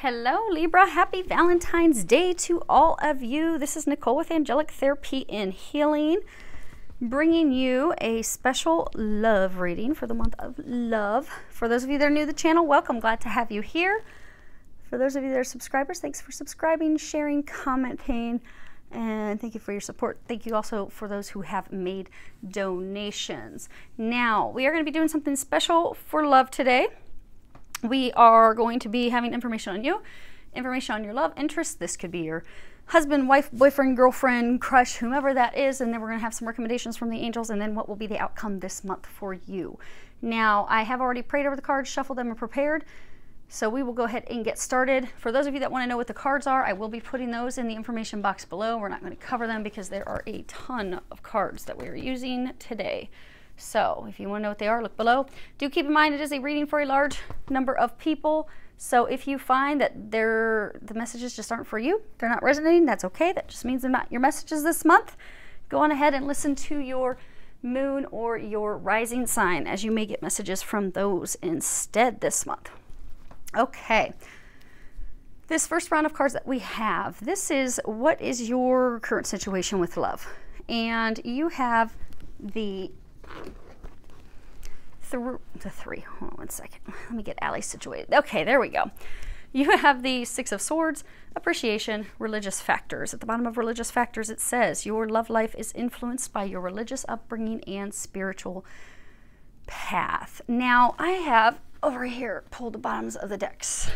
Hello Libra, happy Valentine's Day to all of you. This is Nicole with Angelic Therapy and Healing, bringing you a special love reading for the month of love. For those of you that are new to the channel, welcome, glad to have you here. For those of you that are subscribers, thanks for subscribing, sharing, commenting, and thank you for your support. Thank you also for those who have made donations. Now, we are going to be doing something special for love today. We are going to be having information on you, information on your love interest. This could be your husband, wife, boyfriend, girlfriend, crush, whomever that is. And then we're going to have some recommendations from the angels and then what will be the outcome this month for you. Now, I have already prayed over the cards, shuffled them, and prepared. So we will go ahead and get started. For those of you that want to know what the cards are, I will be putting those in the information box below. We're not going to cover them because there are a ton of cards that we are using today. So if you want to know what they are, look below. Do keep in mind it is a reading for a large number of people. So if you find that the messages just aren't for you, they're not resonating, that's okay. That just means they're not your messages this month. Go on ahead and listen to your moon or your rising sign, as you may get messages from those instead this month. Okay. This first round of cards that we have, this is what is your current situation with love. And you have the three. Hold on one second. Let me get Allie situated. Okay, there we go. You have the Six of Swords, appreciation, religious factors. At the bottom of religious factors, it says your love life is influenced by your religious upbringing and spiritual path. Now, I have over here pulled the bottoms of the decks.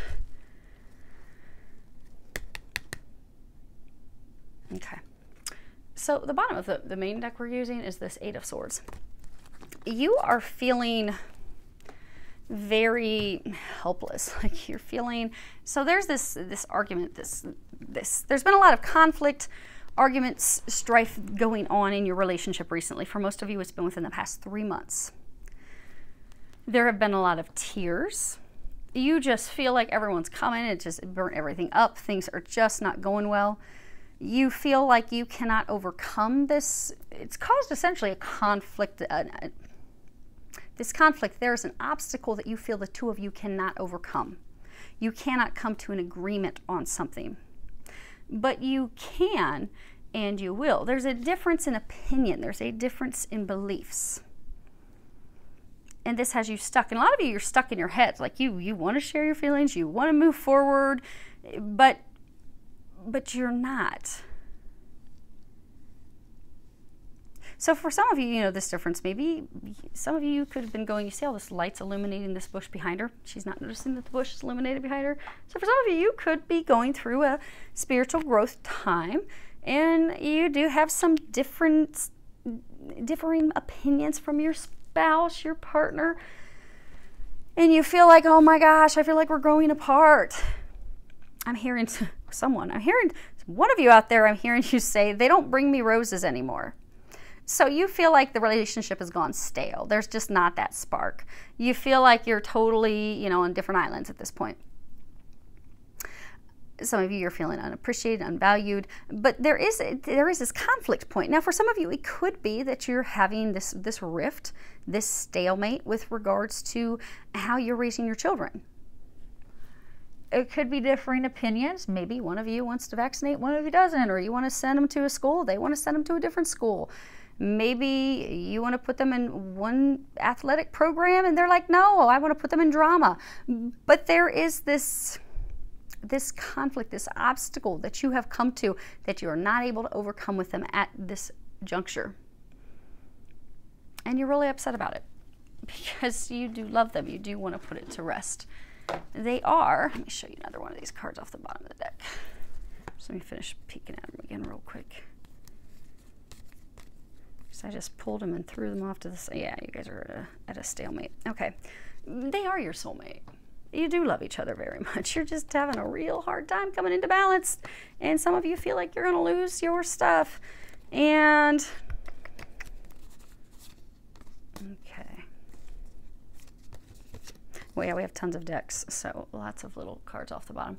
Okay. So the bottom of the main deck we're using is this Eight of Swords. You are feeling very helpless, like you're feeling, so there's this argument, there's been a lot of conflict, arguments, strife going on in your relationship recently. For most of you, it's been within the past 3 months. There have been a lot of tears. You just feel like everyone's coming, it just burnt everything up, things are just not going well. You feel like you cannot overcome this. It's caused essentially a conflict. This conflict, there's an obstacle that you feel the two of you cannot overcome. You cannot come to an agreement on something. But you can and you will. There's a difference in opinion. There's a difference in beliefs. And this has you stuck. And a lot of you, you're stuck in your heads. Like you want to share your feelings. You want to move forward. But you're not. So for some of you, you know this difference. Maybe some of you could have been going, you see all this lights illuminating this bush behind her. She's not noticing that the bush is illuminated behind her. So for some of you, you could be going through a spiritual growth time, and you do have some differing opinions from your spouse, your partner, and you feel like, oh my gosh, I feel like we're growing apart. I'm hearing one of you out there, I'm hearing you say, they don't bring me roses anymore. So you feel like the relationship has gone stale. There's just not that spark. You feel like you're totally, you know, on different islands at this point. Some of you, you're feeling unappreciated, unvalued, but there is this conflict point. Now, for some of you, it could be that you're having this rift, this stalemate with regards to how you're raising your children. It could be differing opinions. Maybe one of you wants to vaccinate, one of you doesn't, or you want to send them to a school, they want to send them to a different school. Maybe you want to put them in one athletic program and they're like, no, I want to put them in drama. But there is this conflict, this obstacle that you have come to that you are not able to overcome with them at this juncture. And you're really upset about it because you do love them. You do want to put it to rest. They are, let me show you another one of these cards off the bottom of the deck. So let me finish peeking at them again real quick. So I just pulled them and threw them off to the side. Yeah, you guys are at a stalemate. Okay. They are your soulmate. You do love each other very much. You're just having a real hard time coming into balance. And some of you feel like you're going to lose your stuff. And, okay. Well, yeah, we have tons of decks, so lots of little cards off the bottom.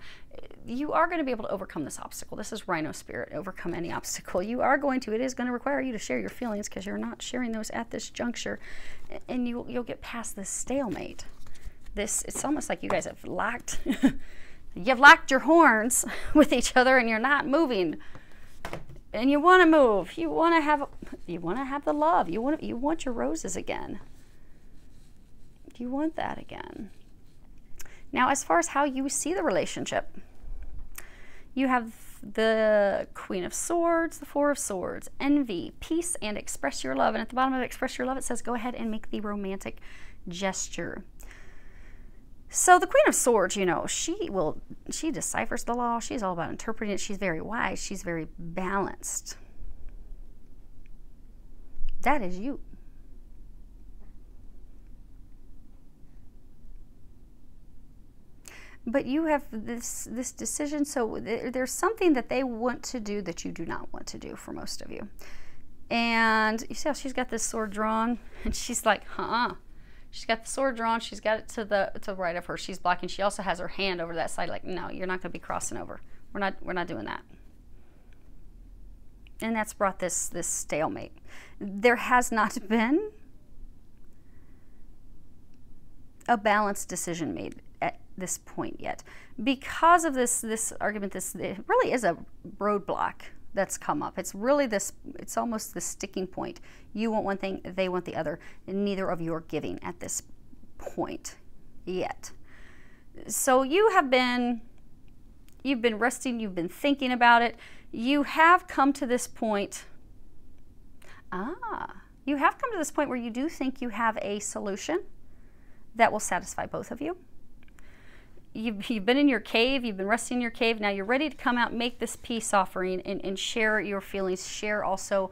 You are going to be able to overcome this obstacle. This is Rhino Spirit, overcome any obstacle. You are going to, it is going to require you to share your feelings because you're not sharing those at this juncture. And you'll get past this stalemate. It's almost like you guys have locked You've locked your horns with each other and you're not moving. And you want to move. You want to have the love. You want your roses again. You want that again. Now, as far as how you see the relationship, you have the Queen of Swords, the Four of Swords, envy, peace, and express your love. And at the bottom of express your love, it says, go ahead and make the romantic gesture. So the Queen of Swords, you know, she deciphers the law. She's all about interpreting it. She's very wise. She's very balanced. That is you. But you have this decision, so there's something that they want to do that you do not want to do for most of you. And you see how she's got this sword drawn, and she's like, She's got the sword drawn. She's got it to the right of her. She's blocking. She also has her hand over that side, like, no, you're not going to be crossing over. We're not doing that. And that's brought this stalemate. There has not been a balanced decision made at this point yet. Because of this argument, it really is a roadblock that's come up. It's really it's almost the sticking point. You want one thing, they want the other, and neither of you are giving at this point yet. So you've been resting, you've been thinking about it. You have come to this point. You have come to this point where you do think you have a solution that will satisfy both of you. You've been in your cave, you've been resting in your cave, now you're ready to come out, make this peace offering and share your feelings, share also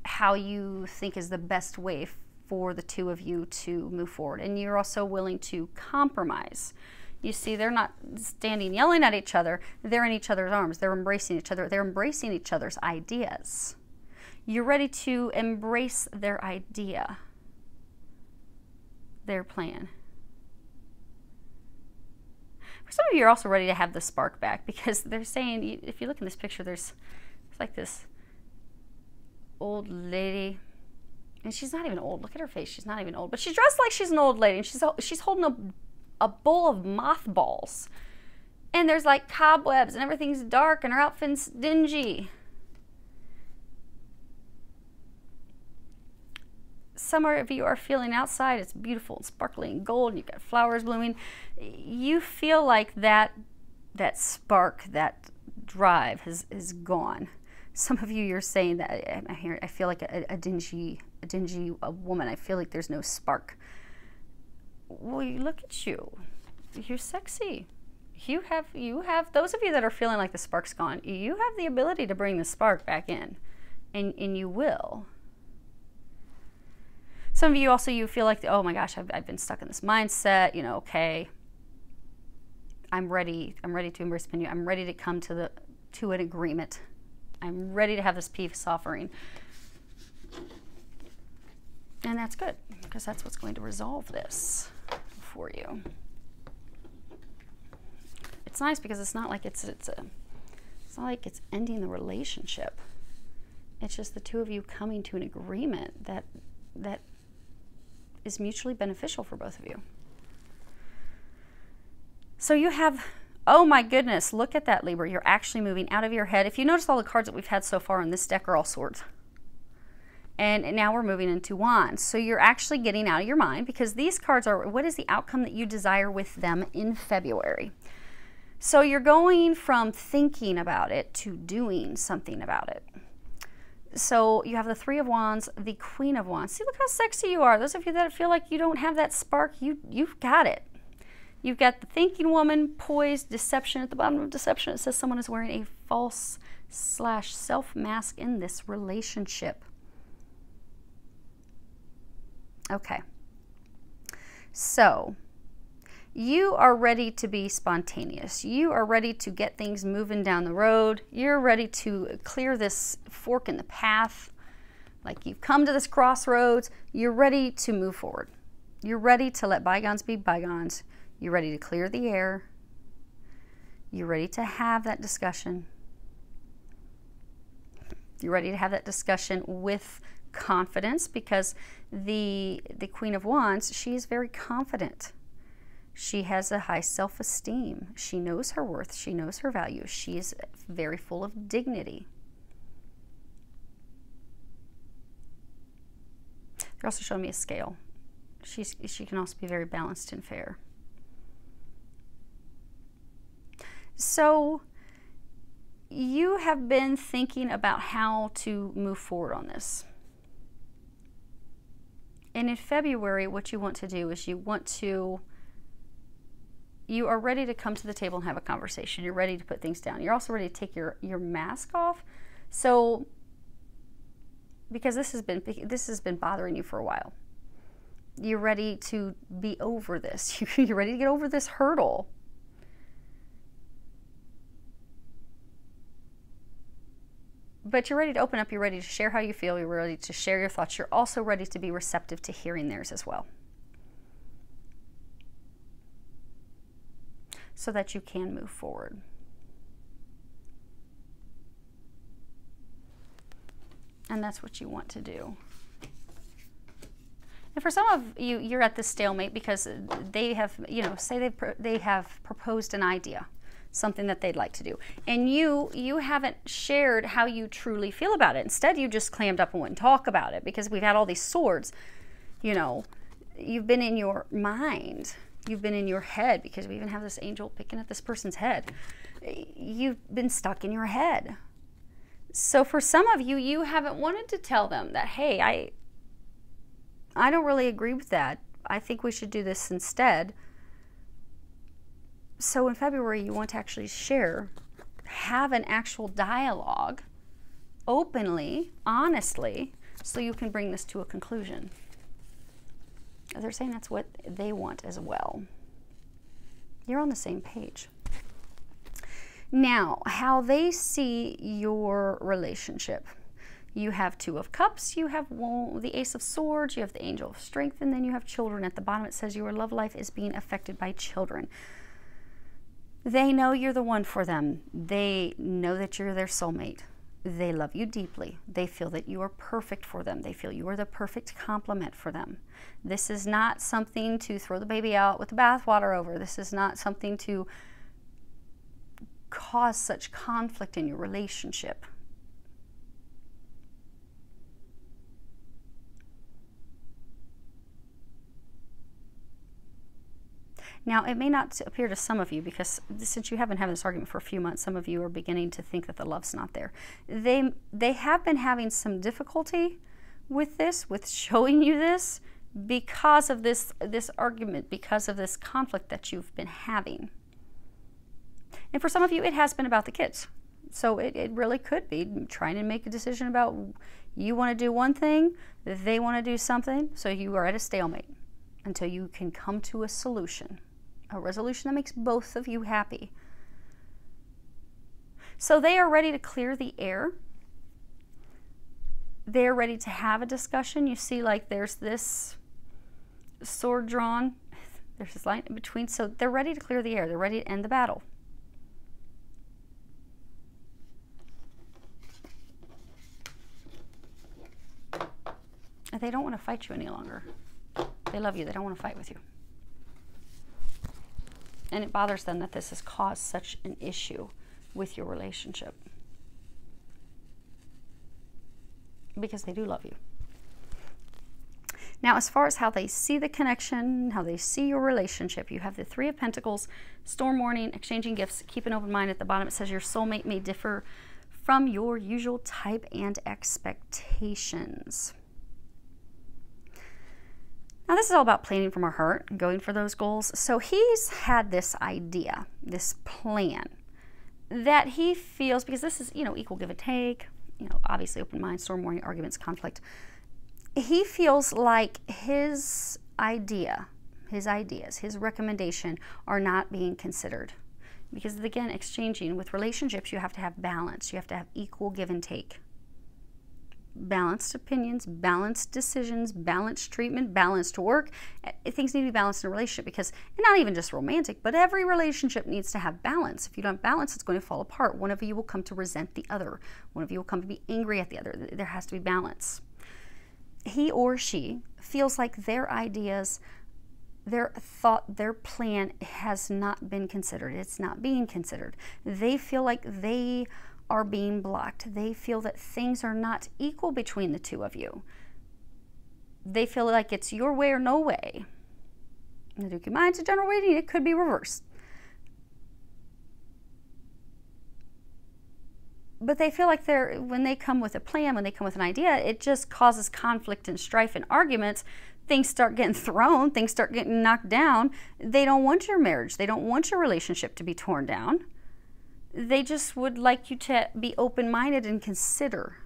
how you think is the best way for the two of you to move forward. And you're also willing to compromise. You see, they're not standing yelling at each other, they're in each other's arms, they're embracing each other, they're embracing each other's ideas. You're ready to embrace their idea, their plan. Some of you are also ready to have the spark back, because they're saying, if you look in this picture, there's like this old lady, and she's not even old. Look at her face. She's not even old, but she's dressed like she's an old lady, and she's holding a bowl of mothballs, and there's like cobwebs, and everything's dark, and her outfit's dingy. Some of you are feeling outside, it's beautiful and sparkling and gold, and you've got flowers blooming. You feel like that spark, that drive is gone. Some of you, you're saying that, I feel like a dingy woman. I feel like there's no spark. Well, look at you. You're sexy. You have, those of you that are feeling like the spark's gone, you have the ability to bring the spark back in, and you will. Some of you also, you feel like, oh my gosh, I've been stuck in this mindset, you know, okay, I'm ready to embrace the new. I'm ready to come to an agreement. I'm ready to have this peace offering. And that's good, because that's what's going to resolve this for you. It's nice because it's not like it's not like it's ending the relationship. It's just the two of you coming to an agreement that is mutually beneficial for both of you. So you have, oh my goodness, look at that, Libra. You're actually moving out of your head. If you notice, all the cards that we've had so far in this deck are all swords. And now we're moving into wands. So you're actually getting out of your mind, because these cards are, what is the outcome that you desire with them in February? So you're going from thinking about it to doing something about it. So you have the Three of Wands, the Queen of Wands. See, look how sexy you are. Those of you that feel like you don't have that spark, you've got it. You've got the thinking woman, poised, deception. At the bottom of deception, it says someone is wearing a false/self mask in this relationship. Okay. So you are ready to be spontaneous. You are ready to get things moving down the road. You're ready to clear this fork in the path. Like, you've come to this crossroads. You're ready to move forward. You're ready to let bygones be bygones. You're ready to clear the air. You're ready to have that discussion. You're ready to have that discussion with confidence, because the Queen of Wands, she is very confident. She has a high self-esteem. She knows her worth. She knows her value. She is very full of dignity. They're also showing me a scale. She can also be very balanced and fair. So you have been thinking about how to move forward on this. And in February, what you want to do is you are ready to come to the table and have a conversation. You're ready to put things down. You're also ready to take your mask off. So, because this has been bothering you for a while. You're ready to be over this. You're ready to get over this hurdle. But you're ready to open up. You're ready to share how you feel. You're ready to share your thoughts. You're also ready to be receptive to hearing theirs as well, so that you can move forward. And that's what you want to do. And for some of you, you're at this stalemate because they have, say they have proposed an idea, something that they'd like to do. And you haven't shared how you truly feel about it. Instead, you just clammed up and wouldn't talk about it because we've had all these swords. You've been in your mind. You've been in your head, because we even have this angel picking at this person's head. You've been stuck in your head. So for some of you, you haven't wanted to tell them that, hey, I don't really agree with that. I think we should do this instead. So in February, you want to actually have an actual dialogue, openly, honestly, so you can bring this to a conclusion. They're saying that's what they want as well. You're on the same page. Now, how they see your relationship. You have Two of Cups, you have the Ace of Swords, you have the Angel of Strength, and then you have children. At the bottom it says your love life is being affected by children. They know you're the one for them. They know that you're their soulmate. They love you deeply. They feel that you are perfect for them. They feel you are the perfect complement for them. This is not something to throw the baby out with the bathwater over. This is not something to cause such conflict in your relationship. Now, it may not appear to some of you, because since you haven't had this argument for a few months, some of you are beginning to think that the love's not there. They have been having some difficulty with this, with showing you this, because of this argument, because of this conflict that you've been having. And for some of you, it has been about the kids. So it really could be trying to make a decision about, you want to do one thing, they want to do something, so you are at a stalemate until you can come to a solution. A resolution that makes both of you happy. So they are ready to clear the air. They're ready to have a discussion. You see, like, there's this sword drawn. There's this line in between. So they're ready to clear the air. They're ready to end the battle. And they don't want to fight you any longer. They love you. They don't want to fight with you. And it bothers them that this has caused such an issue with your relationship. Because they do love you. Now, as far as how they see the connection, how they see your relationship, you have the Three of Pentacles, storm warning, exchanging gifts, keep an open mind. At the bottom it says your soulmate may differ from your usual type and expectations. Now, this is all about planning from our heart and going for those goals. So he's had this idea, this plan that he feels, because this is, equal give and take, obviously open mind, storm warning, arguments, conflict. He feels like his ideas, his recommendation are not being considered. Because again, exchanging with relationships, you have to have balance. You have to have equal give and take. Balanced opinions, balanced decisions, balanced treatment, balanced work. Things need to be balanced in a relationship, because, and not even just romantic, but every relationship needs to have balance. If you don't have balance, it's going to fall apart. One of you will come to resent the other. One of you will come to be angry at the other. There has to be balance. He or she feels like their ideas their thought, their plan has not been considered. It's not being considered. They feel like they are being blocked. They feel that things are not equal between the two of you. They feel like it's your way or no way. The Duke of Mind's a general reading. It could be reversed. But they feel like when they come with a plan, when they come with an idea, it just causes conflict and strife and arguments. Things start getting thrown. Things start getting knocked down. They don't want your marriage. They don't want your relationship to be torn down. They just would like you to be open-minded and consider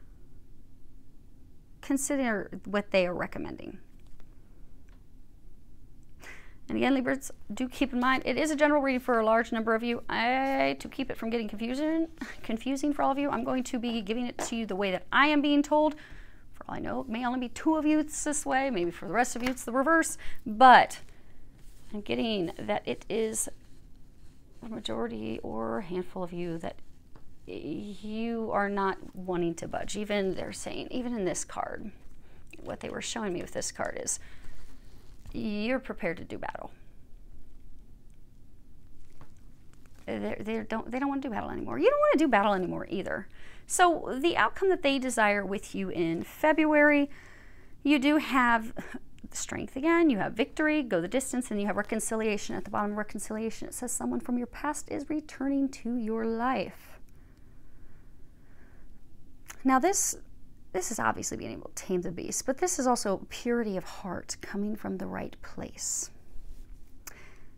what they are recommending. And again, Libras, do keep in mind, it is a general reading for a large number of you. To keep it from getting confusing for all of you, I'm going to be giving it to you the way that I am being told. For all I know, it may only be 2 of you it's this way. Maybe for the rest of you it's the reverse. But I'm getting that it is a majority or a handful of you that you are not wanting to budge. Even they're saying, even in this card, what they were showing me with this card is you're prepared to do battle. They don't want to do battle anymore. You don't want to do battle anymore either. So the outcome that they desire with you in February, you do have strength again, you have victory, go the distance, and you have reconciliation. At the bottom of reconciliation, it says someone from your past is returning to your life. Now this is obviously being able to tame the beast, but this is also purity of heart coming from the right place.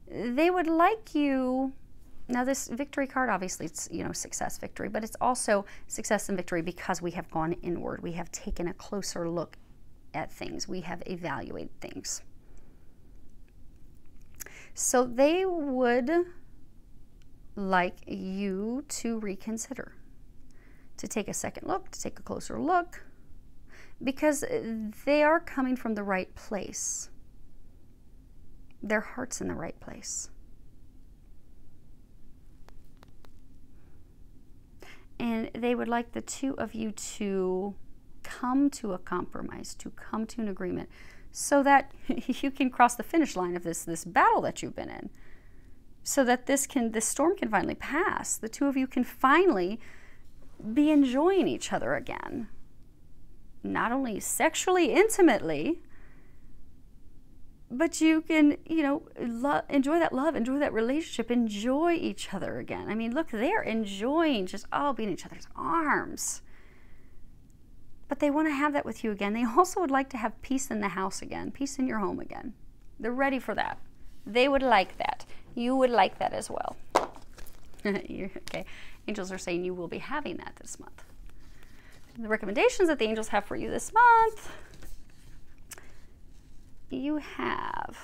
They would like you. Now this victory card, obviously it's, you know, success, victory, but it's also success and victory because we have gone inward. We have taken a closer look at things. We have evaluated things. So they would like you to reconsider, to take a second look, to take a closer look, because they are coming from the right place. Their heart's in the right place. And they would like the 2 of you to come to a compromise, to come to an agreement, so that you can cross the finish line of this battle that you've been in, so that this storm can finally pass. The 2 of you can finally be enjoying each other again, not only sexually, intimately, but you can, you know, enjoy that love, enjoy that relationship, enjoy each other again. I mean, look, they're enjoying just all being in each other's arms. But they want to have that with you again. They also would like to have peace in the house again, peace in your home again. They're ready for that. They would like that. You would like that as well. Okay. Angels are saying you will be having that this month. The recommendations that the angels have for you this month. You have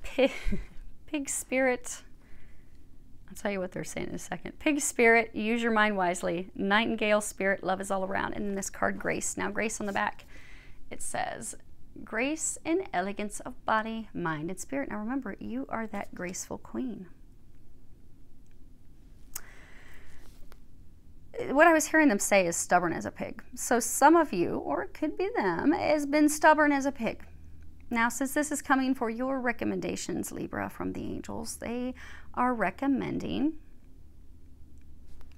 pig spirit. I'll tell you what they're saying in a second. Pig spirit, use your mind wisely. Nightingale spirit, love is all around. And then this card, grace. Now, grace on the back, it says, grace and elegance of body, mind, and spirit. Now, remember, you are that graceful queen. What I was hearing them say is stubborn as a pig. So some of you, or it could be them, has been stubborn as a pig. Now, since this is coming for your recommendations, Libra, from the angels, they are recommending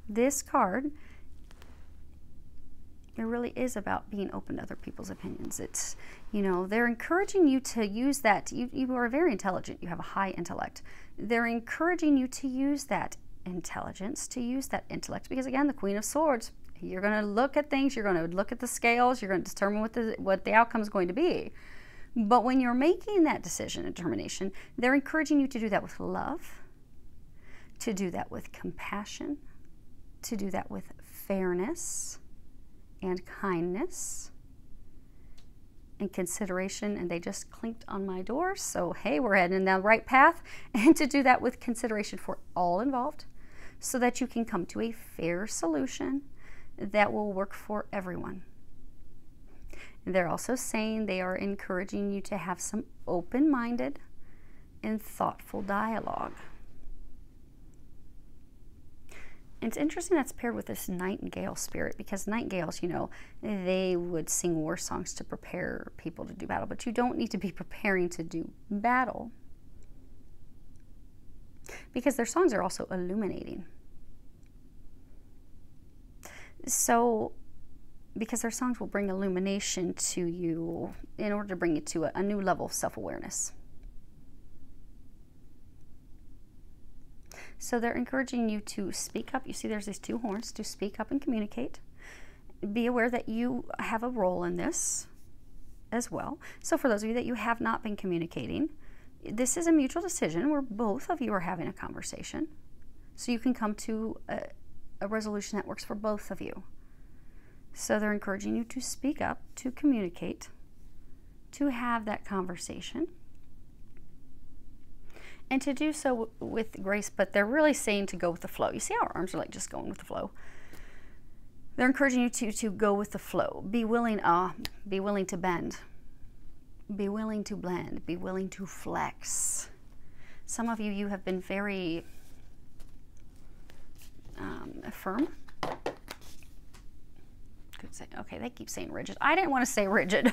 this card. It really is about being open to other people's opinions. It's, you know, they're encouraging you to use that. You are very intelligent. You have a high intellect. They're encouraging you to use that intelligence, to use that intellect, because again, the Queen of Swords, you're going to look at things, you're going to look at the scales, you're going to determine what the outcome is going to be. But when you're making that decision and determination, they're encouraging you to do that with love, to do that with compassion, to do that with fairness and kindness and consideration. And they just clinked on my door, so hey, we're heading down the right path. And to do that with consideration for all involved, so that you can come to a fair solution that will work for everyone. They're also saying they are encouraging you to have some open-minded and thoughtful dialogue. It's interesting that's paired with this nightingale spirit, because nightingales, you know, they would sing war songs to prepare people to do battle, but you don't need to be preparing to do battle, because their songs are also illuminating. So, because their songs will bring illumination to you in order to bring you to a new level of self-awareness. So they're encouraging you to speak up. You see there's these two horns, to speak up and communicate. Be aware that you have a role in this as well. So for those of you that you have not been communicating, this is a mutual decision where both of you are having a conversation. So you can come to a resolution that works for both of you. So they're encouraging you to speak up, to communicate, to have that conversation, and to do so with grace, but they're really saying to go with the flow. You see how our arms are like just going with the flow? They're encouraging you to go with the flow. Be willing to bend. Be willing to blend. Be willing to flex. Some of you have been very firm. Could say, okay, they keep saying rigid. I didn't want to say rigid.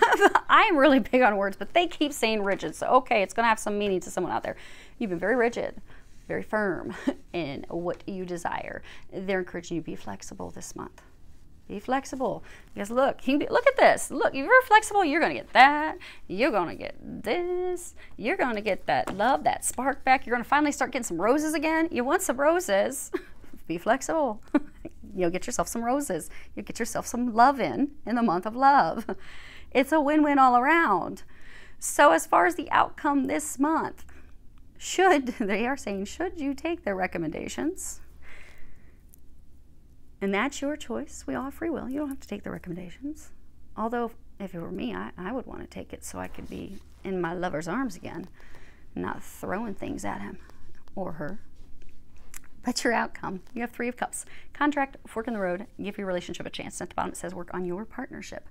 I'm really big on words, but they keep saying rigid. So, okay, it's going to have some meaning to someone out there. You've been very rigid, very firm in what you desire. They're encouraging you to be flexible this month. Be flexible. Because look at this. Look, if you're flexible, you're going to get that. You're going to get this. You're going to get that love, that spark back. You're going to finally start getting some roses again. You want some roses. Be flexible. You'll get yourself some roses. You'll get yourself some love in the month of love. It's a win-win all around. So as far as the outcome this month, they are saying, should you take their recommendations? And that's your choice. We all have free will. You don't have to take the recommendations. Although, if it were me, I would want to take it so I could be in my lover's arms again, not throwing things at him or her. But your outcome, you have 3 of Cups. Contract, fork in the road, give your relationship a chance. At the bottom it says work on your partnership.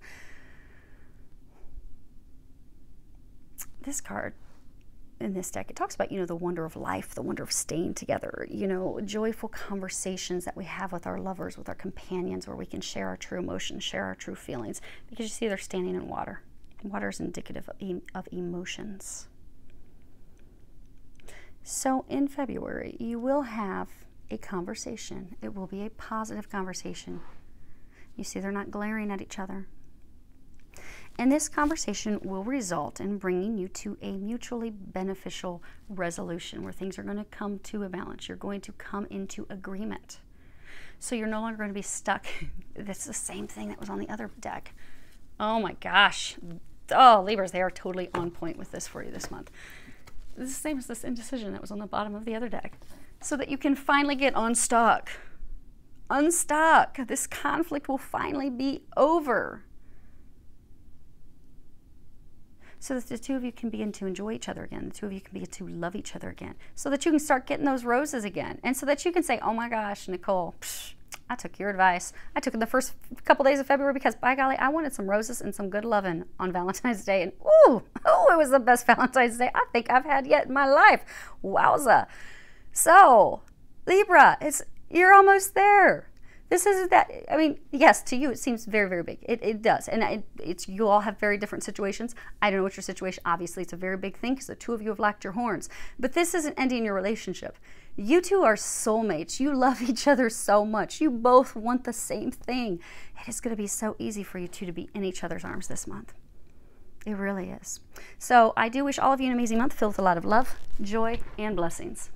This card in this deck, it talks about, you know, the wonder of life, the wonder of staying together, you know, joyful conversations that we have with our lovers, with our companions, where we can share our true emotions, share our true feelings. Because you see they're standing in water. Water is indicative of emotions. So in February, you will have a conversation. It will be a positive conversation. You see, they're not glaring at each other. And this conversation will result in bringing you to a mutually beneficial resolution where things are going to come to a balance. You're going to come into agreement. So you're no longer going to be stuck. That's the same thing that was on the other deck. Oh my gosh. Oh, Libras, they are totally on point with this for you this month. It's the same as this indecision that was on the bottom of the other deck. So that you can finally get unstuck. Unstuck. This conflict will finally be over. So that the two of you can begin to enjoy each other again. The two of you can begin to love each other again. So that you can start getting those roses again. And so that you can say, oh my gosh, Nicole, I took your advice. I took it the first couple days of February because, by golly, I wanted some roses and some good loving on Valentine's Day. And ooh, it was the best Valentine's Day I think I've had yet in my life. Wowza. So, Libra, you're almost there. This isn't that, I mean, yes, to you it seems very, very big. It does. And you all have very different situations. I don't know what your situation, obviously it's a very big thing because the two of you have lacked your horns. But this isn't ending your relationship. You two are soulmates. You love each other so much. You both want the same thing. It is going to be so easy for you two to be in each other's arms this month. It really is. So I do wish all of you an amazing month filled with a lot of love, joy, and blessings.